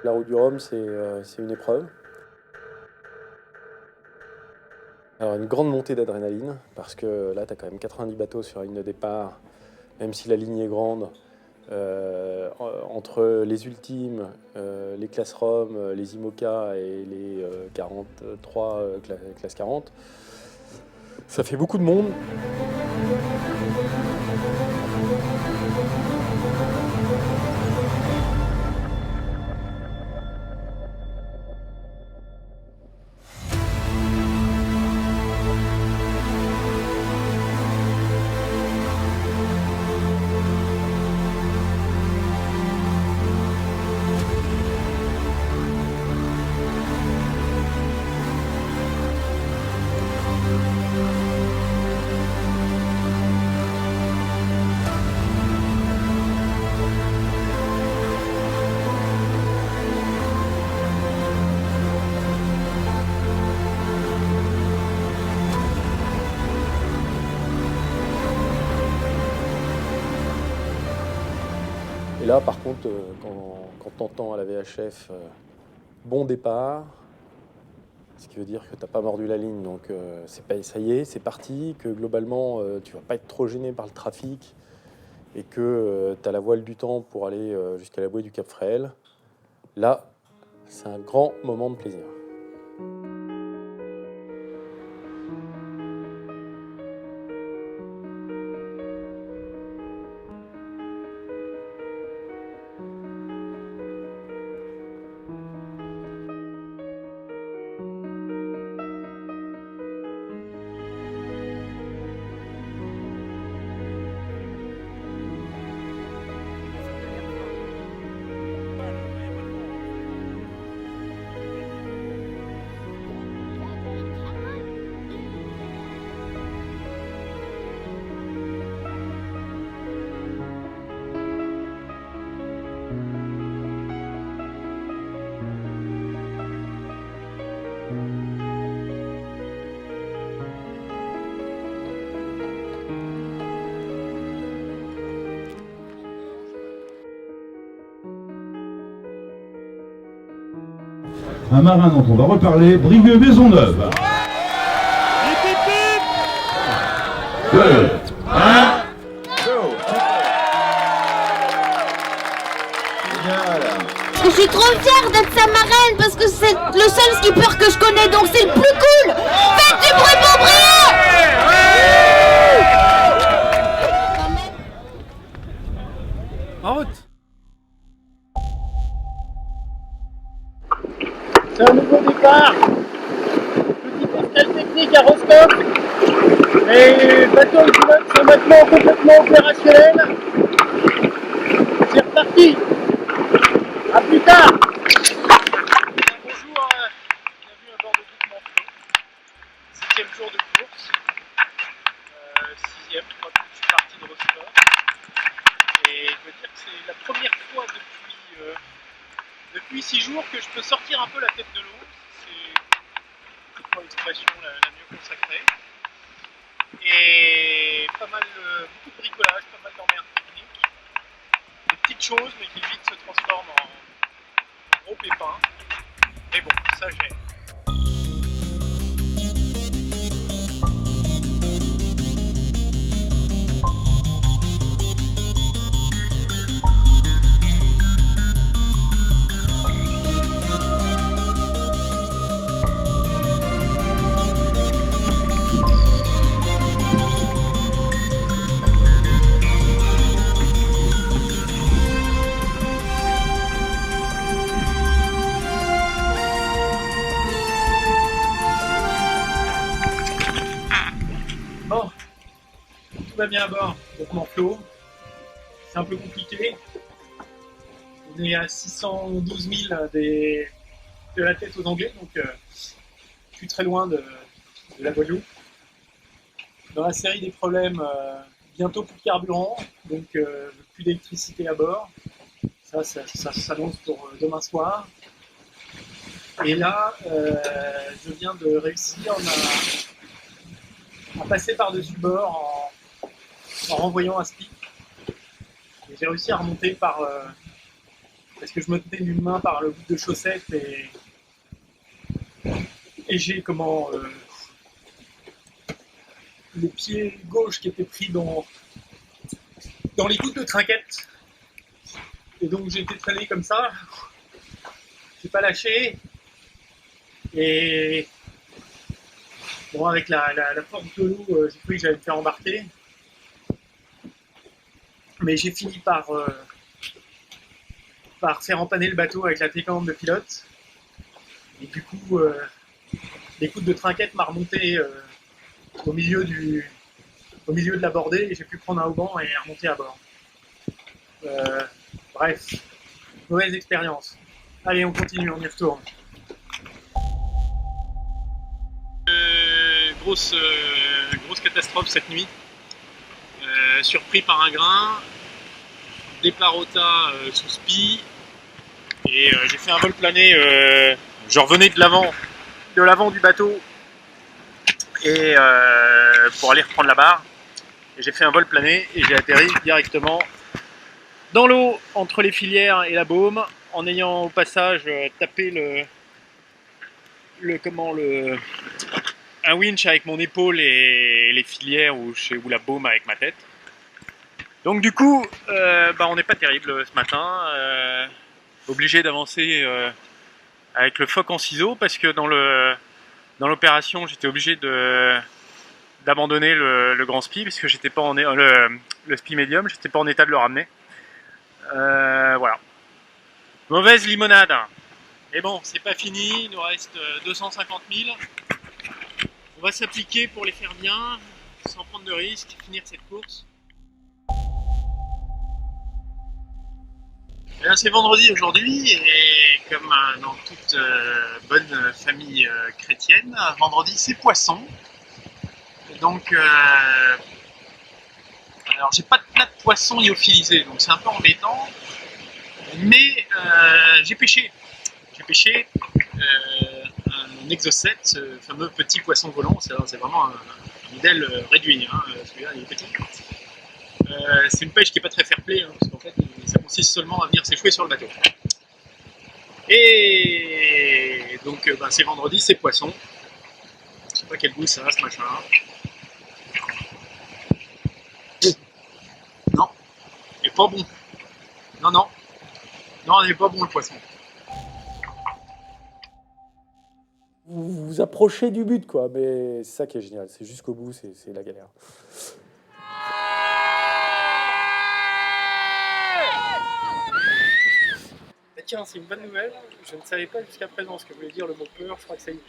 La route du Rhum, c'est une épreuve. Alors, une grande montée d'adrénaline, parce que là, tu as quand même 90 bateaux sur la ligne de départ, même si la ligne est grande. Entre les ultimes, les classes Rhum, les IMOCA et les 43 classe 40, ça fait beaucoup de monde. Et là, par contre, quand t'entends à la VHF bon départ, ce qui veut dire que t'as pas mordu la ligne, donc ça y est, c'est parti, que globalement tu vas pas être trop gêné par le trafic et que tu as la voile du temps pour aller jusqu'à la bouée du Cap Fréhel, là, c'est un grand moment de plaisir. Un marin dont on va reparler, Brieux Maisonneuve. 2, 1, go. Je suis trop fière d'être sa marraine parce que c'est le seul skipper que je connais, donc c'est le plus cool. Faites du bruit pour Brieux. En route. C'est un nouveau départ, petite escale technique à Roscoff. Les bateaux et pilotes sont maintenant complètement opérationnels. C'est reparti. A plus tard. Bonjour, bienvenue à bord de Groupe Manteau. 7e jour de course. 6e, je crois que je suis parti de Roscoff. Et je veux dire que c'est la première fois depuis 6 jours que je peux sortir un peu la tête de l'eau. C'est quoi l'expression la mieux consacrée. Et pas mal, beaucoup de bricolage, pas mal d'emmerdes techniques. Des petites choses, mais qui vite se transforment en gros pépins. Mais bon, ça gêne. Bon, tout va bien à bord, donc Manteau. C'est un peu compliqué. On est à 612 000 de la tête aux Anglais, donc je suis très loin de la Guadeloupe. Dans la série des problèmes, bientôt plus de carburant, donc plus d'électricité à bord. Ça s'annonce pour demain soir. Et là, je viens de réussir à passer par-dessus bord en renvoyant un stick. Et j'ai réussi à remonter par parce que je me tenais d'une main par le bout de chaussette et j'ai le pied gauche qui était pris dans les gouttes de trinquette. Et donc j'ai été traîné comme ça. J'ai pas lâché. Et bon, avec la force de l'eau, j'ai cru que j'allais me faire embarquer. Mais j'ai fini par faire empanner le bateau avec la télécommande de pilote. Et du coup, les gouttes de trinquette m'a remonté au milieu de la bordée et j'ai pu prendre un haubans et remonter à bord. Bref, mauvaise expérience. Allez, on continue, on y retourne. Grosse catastrophe cette nuit. Surpris par un grain, déplarota sous spi et j'ai fait un vol plané. Je revenais de l'avant du bateau et pour aller reprendre la barre. Et j'ai fait un vol plané et j'ai atterri directement dans l'eau entre les filières et la baume en ayant au passage tapé un winch avec mon épaule et les filières ou la baume avec ma tête. Donc du coup, on n'est pas terrible ce matin. Obligé d'avancer avec le phoque en ciseaux parce que dans l'opération, j'étais obligé d'abandonner le grand spi parce que j'étais pas le spi médium, j'étais pas en état de le ramener. Voilà. Mauvaise limonade. Et bon, c'est pas fini, il nous reste 250 000. On va s'appliquer pour les faire bien, sans prendre de risques, finir cette course. C'est vendredi aujourd'hui et comme dans toute bonne famille chrétienne, vendredi c'est poisson. Et donc, alors j'ai pas de plat de poisson lyophilisé, donc c'est un peu embêtant. Mais j'ai pêché. J'ai pêché un exocète, ce fameux petit poisson volant. C'est vraiment un modèle réduit, hein, celui-là il est petit. C'est une pêche qui n'est pas très fair-play, hein, parce qu'en fait, ça consiste seulement à venir s'échouer sur le bateau. Et donc, c'est vendredi, c'est poisson. Je sais pas quel goût ça a, ce machin. Non, il est pas bon. Non, il est pas bon le poisson. Vous vous approchez du but, quoi, mais c'est ça qui est génial. C'est jusqu'au bout, c'est la galère. Tiens, c'est une bonne nouvelle. Je ne savais pas jusqu'à présent ce que voulait dire le mot peur. Je crois que ça y est.